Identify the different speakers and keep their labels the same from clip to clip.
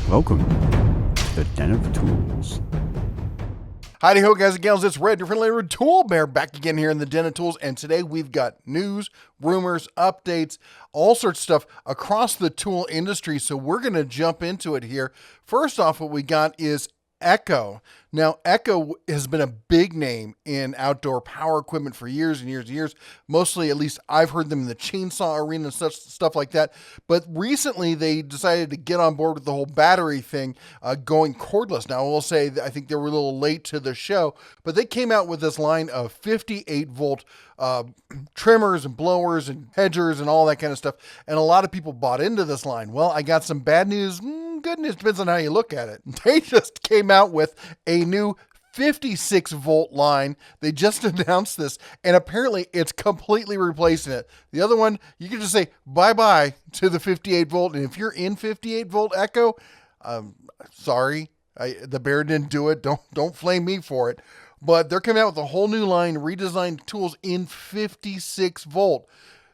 Speaker 1: Welcome to the Den of Tools.
Speaker 2: Howdy ho, guys and gals, it's Red, your friendly Tool Bear, back again here in the Den of Tools, and today we've got news, rumors, updates, all sorts of stuff across the tool industry, so we're going to jump into it here. First off, what we got is Echo. Now, Echo has been a big name in outdoor power equipment for years and years and years. Mostly, at least I've heard them in the chainsaw arena and such stuff like that. But recently, they decided to get on board with the whole battery thing, going cordless. Now, I will say that I think they were a little late to the show, but they came out with this line of 58-volt trimmers and blowers and hedgers and all that kind of stuff. And a lot of people bought into this line. Well, I got some bad news. Good news, depends on how you look at it. They just came out with a new 56-volt line. They just announced this, and apparently it's completely replacing it. The other one, you can just say bye-bye to the 58-volt, and if you're in 58-volt Echo, sorry, the bear didn't do it. Don't flame me for it. But they're coming out with a whole new line, redesigned tools in 56-volt.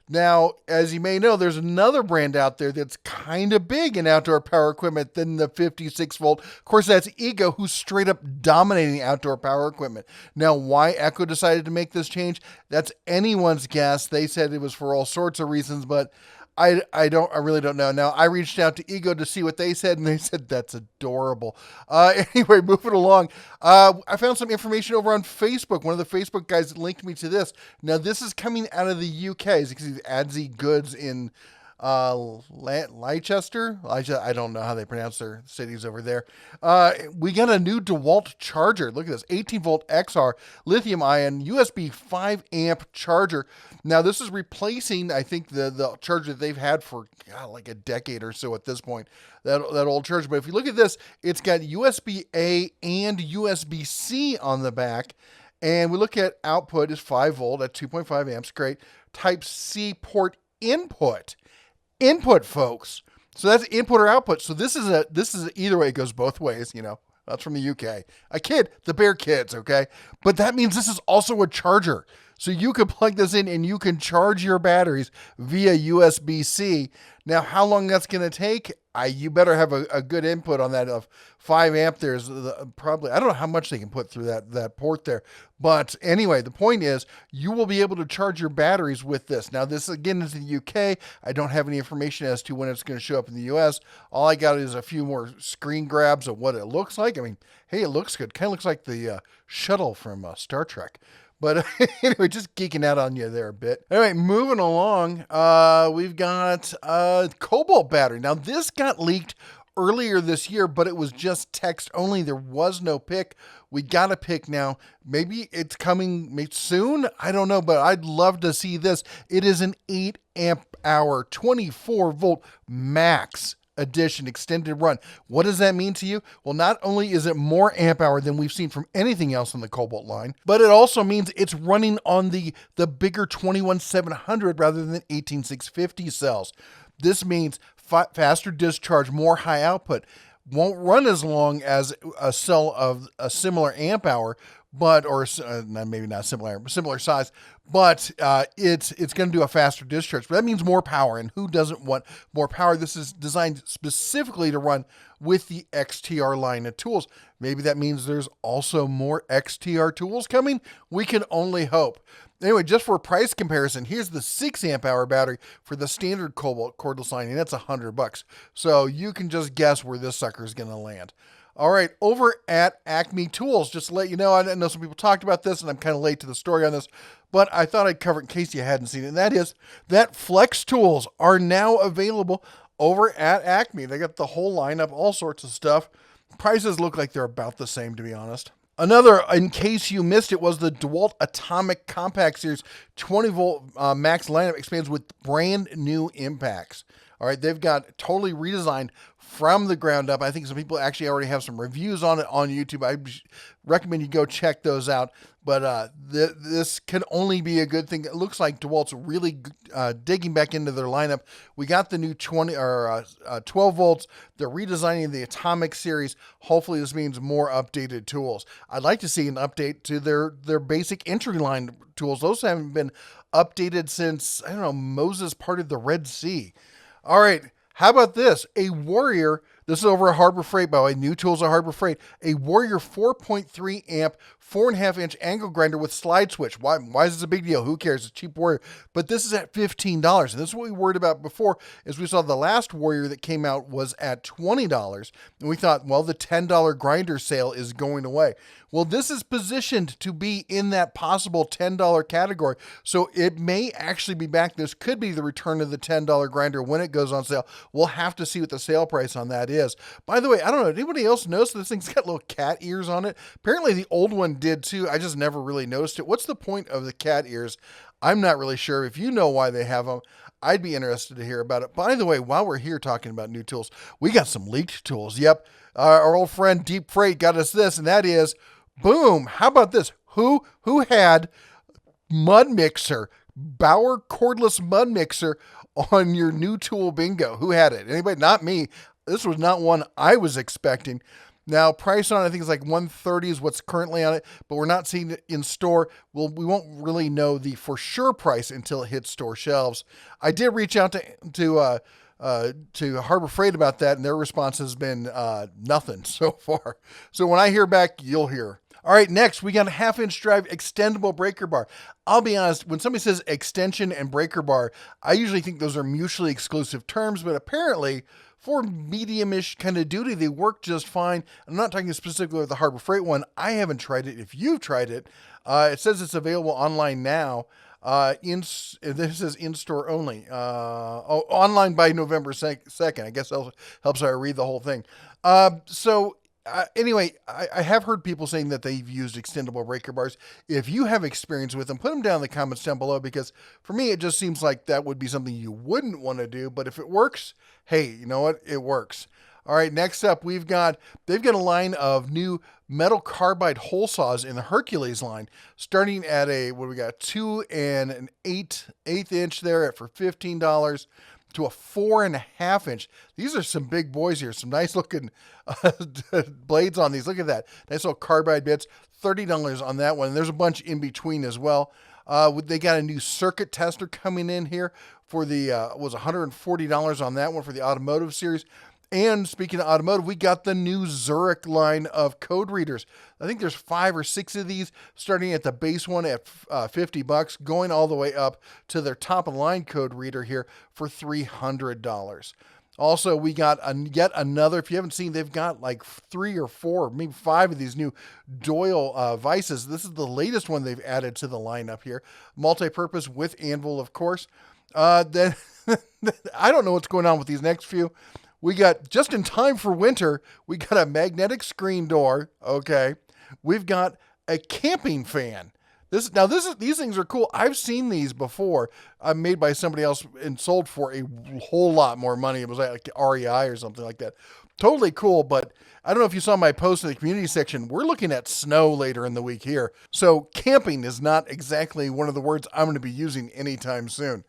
Speaker 2: Now, as you may know, there's another brand out there that's kind of big in outdoor power equipment than the 56-volt. Of course, that's Ego, who's straight up dominating outdoor power equipment. Now, why Echo decided to make this change, that's anyone's guess. They said it was for all sorts of reasons, but I really don't know. Now, I reached out to Ego to see what they said, and they said that's adorable. Anyway, moving along. I found some information over on Facebook. One of the Facebook guys linked me to this. Now, this is coming out of the UK. As you can see, Adzi Goods in Leicester. I don't know how they pronounce their cities over there. We got a new Dewalt Charger. Look at this, 18-volt XR lithium ion USB 5-amp charger. Now this is replacing, I think, the charger that they've had for like a decade or so at this point. That old charger. But if you look at this, it's got USB-A and USB-C on the back. And we look at output is 5 volt at 2.5 amps. Great. Type-C port input, folks. So that's input or output. So this is either way. It goes both ways. You know, that's from the UK. I kid, the bear kids. Okay, but that means this is also a charger. So you can plug this in and you can charge your batteries via USB-C. Now, how long that's going to take? You better have a good input on that of 5 amp. There's probably, I don't know how much they can put through that port there. But anyway, the point is you will be able to charge your batteries with this. Now, this again is in the UK. I don't have any information as to when it's going to show up in the US. All I got is a few more screen grabs of what it looks like. I mean, hey, it looks good. Kind of looks like the shuttle from Star Trek. But anyway, just geeking out on you there a bit. Anyway, moving along, we've got Cobalt Battery. Now, this got leaked earlier this year, but it was just text only. There was no pic. We got a pic now. Maybe it's coming soon. I don't know, but I'd love to see this. It is an 8 amp hour, 24-volt max edition extended run. What does that mean to you? Well, not only is it more amp hour than we've seen from anything else on the Kobalt line, but it also means it's running on the bigger 21700 rather than 18650 cells. This means faster discharge, more high output. Won't run as long as a cell of a similar amp hour, but maybe not similar size, but it's going to do a faster discharge. But that means more power, and who doesn't want more power? This is designed specifically to run with the XTR line of tools. Maybe that means there's also more XTR tools coming. We can only hope. Anyway, just for a price comparison, here's the 6 amp hour battery for the standard Kobalt cordless line, and that's $100. So you can just guess where this sucker is going to land. All right, over at Acme Tools, just to let you know, I know some people talked about this, and I'm kind of late to the story on this, but I thought I'd cover it in case you hadn't seen it, and that is that Flex tools are now available over at Acme. They got the whole lineup, all sorts of stuff. Prices look like they're about the same, to be honest. Another, in case you missed it, was the Dewalt Atomic Compact Series 20-volt max lineup expands with brand new impacts. All right, they've got totally redesigned from the ground up. I think some people actually already have some reviews on it on YouTube. I recommend you go check those out. But this can only be a good thing. It looks like DeWalt's really digging back into their lineup. We got the new 12 volts. They're redesigning the Atomic series. Hopefully this means more updated tools. I'd like to see an update to their basic entry line tools. Those haven't been updated since, I don't know, Moses parted the Red Sea. All right, how about this? A Warrior This is over at Harbor Freight, by the way. New tools at Harbor Freight. A Warrior 4.3 amp, 4.5 inch angle grinder with slide switch. Why is this a big deal? Who cares? It's a cheap Warrior. But this is at $15. And this is what we worried about before, is we saw the last Warrior that came out was at $20. And we thought, well, the $10 grinder sale is going away. Well, this is positioned to be in that possible $10 category. So it may actually be back. This could be the return of the $10 grinder when it goes on sale. We'll have to see what the sale price on that is. By the way, I don't know, anybody else notice this thing's got little cat ears on it? Apparently the old one did too. I just never really noticed it. What's the point of the cat ears? I'm not really sure. If you know why they have them, I'd be interested to hear about it. By the way, while we're here talking about new tools, we got some leaked tools. Yep. Our old friend Deep Freight got us this, and that is, boom. How about this? Who had mud mixer, Bauer cordless mud mixer on your new tool bingo? Who had it? Anybody? Not me. This was not one I was expecting. Now, price on it, I think it's like $130 is what's currently on it, but we're not seeing it in store. We won't really know the for sure price until it hits store shelves. I did reach out to Harbor Freight about that, and their response has been nothing so far. So when I hear back, you'll hear. All right, next, we got a 1/2-inch drive extendable breaker bar. I'll be honest, when somebody says extension and breaker bar, I usually think those are mutually exclusive terms, but apparently for medium-ish kind of duty, they work just fine. I'm not talking specifically with the Harbor Freight one. I haven't tried it. If you've tried it, it says it's available online now. This says in-store only. Online by November 2nd. I guess that helps I read the whole thing. Anyway, I have heard people saying that they've used extendable breaker bars. If you have experience with them, put them down in the comments down below, because for me, it just seems like that would be something you wouldn't want to do. But if it works, hey, you know what? It works. All right, next up, they've got a line of new metal carbide hole saws in the Hercules line, starting at a 2 and 1/8 inch there for $15. To a 4.5 inch. These are some big boys here. Some nice looking blades on these. Look at that. Nice little carbide bits. $30 on that one. And there's a bunch in between as well. They got a new circuit tester coming in here for the, was $140 on that one for the automotive series. And speaking of automotive, we got the new Zurich line of code readers. I think there's 5 or 6 of these, starting at the base one at $50, going all the way up to their top of the line code reader here for $300. Also, we got yet another, if you haven't seen, they've got like 3 or 4, maybe 5 of these new Doyle vices. This is the latest one they've added to the lineup here. Multi-purpose with anvil, of course. Then I don't know what's going on with these next few. We got, just in time for winter, we got a magnetic screen door. Okay. We've got a camping fan. These things are cool. I've seen these before, made by somebody else and sold for a whole lot more money. It was like REI or something like that. Totally cool. But I don't know if you saw my post in the community section. We're looking at snow later in the week here. So camping is not exactly one of the words I'm going to be using anytime soon.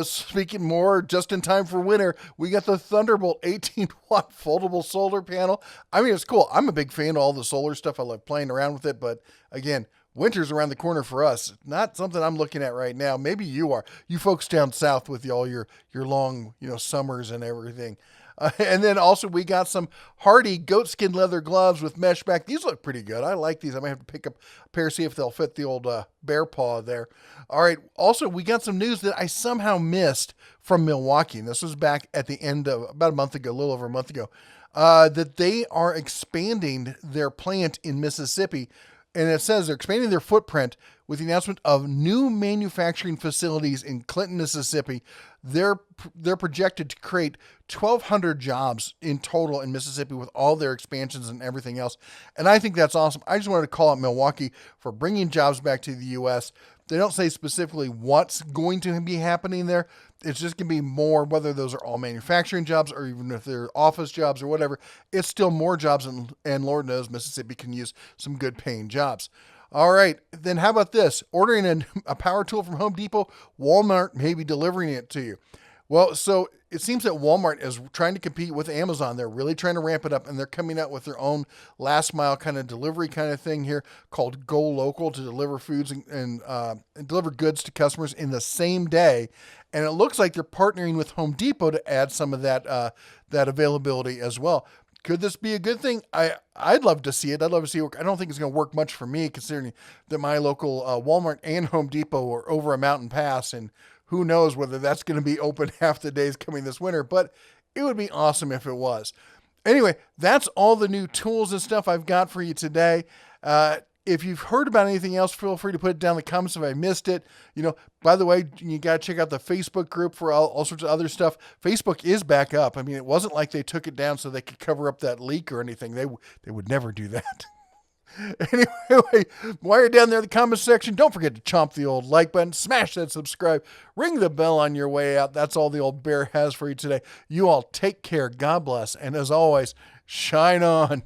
Speaker 2: Speaking more, just in time for winter, we got the Thunderbolt 18-watt foldable solar panel. I mean, it's cool. I'm a big fan of all the solar stuff. I love playing around with it. But again, winter's around the corner for us. Not something I'm looking at right now. Maybe you are. You folks down south with all your long, summers and everything. And then also we got some Hardy goatskin leather gloves with mesh back. These look pretty good. I like these. I might have to pick up a pair, see if they'll fit the old bear paw there. All right. Also, we got some news that I somehow missed from Milwaukee. And this was back at the end of about a month ago, a little over a month ago, that they are expanding their plant in Mississippi. And it says they're expanding their footprint with the announcement of new manufacturing facilities in Clinton, Mississippi. They're projected to create 1,200 jobs in total in Mississippi with all their expansions and everything else. And I think that's awesome. I just wanted to call out Milwaukee for bringing jobs back to the U.S. They don't say specifically what's going to be happening there. It's just going to be more, whether those are all manufacturing jobs or even if they're office jobs or whatever, it's still more jobs. And Lord knows Mississippi can use some good paying jobs. All right. Then how about this? Ordering a power tool from Home Depot, Walmart may be delivering it to you. Well, so it seems that Walmart is trying to compete with Amazon. They're really trying to ramp it up, and they're coming out with their own last mile kind of delivery kind of thing here called Go Local to deliver foods and deliver goods to customers in the same day. And it looks like they're partnering with Home Depot to add some of that availability as well. Could this be a good thing? I'd love to see it. I'd love to see it. I don't think it's going to work much for me, considering that my local Walmart and Home Depot are over a mountain pass, and who knows whether that's going to be open half the days coming this winter, but it would be awesome if it was. Anyway, that's all the new tools and stuff I've got for you today. If you've heard about anything else, feel free to put it down in the comments if I missed it. By the way, you got to check out the Facebook group for all sorts of other stuff. Facebook is back up. I mean, it wasn't like they took it down so they could cover up that leak or anything. They would never do that. Anyway, while you're down there in the comment section, don't forget to chomp the old like button, smash that subscribe, ring the bell on your way out. That's all the old bear has for you today. You all take care. God bless. And as always, shine on.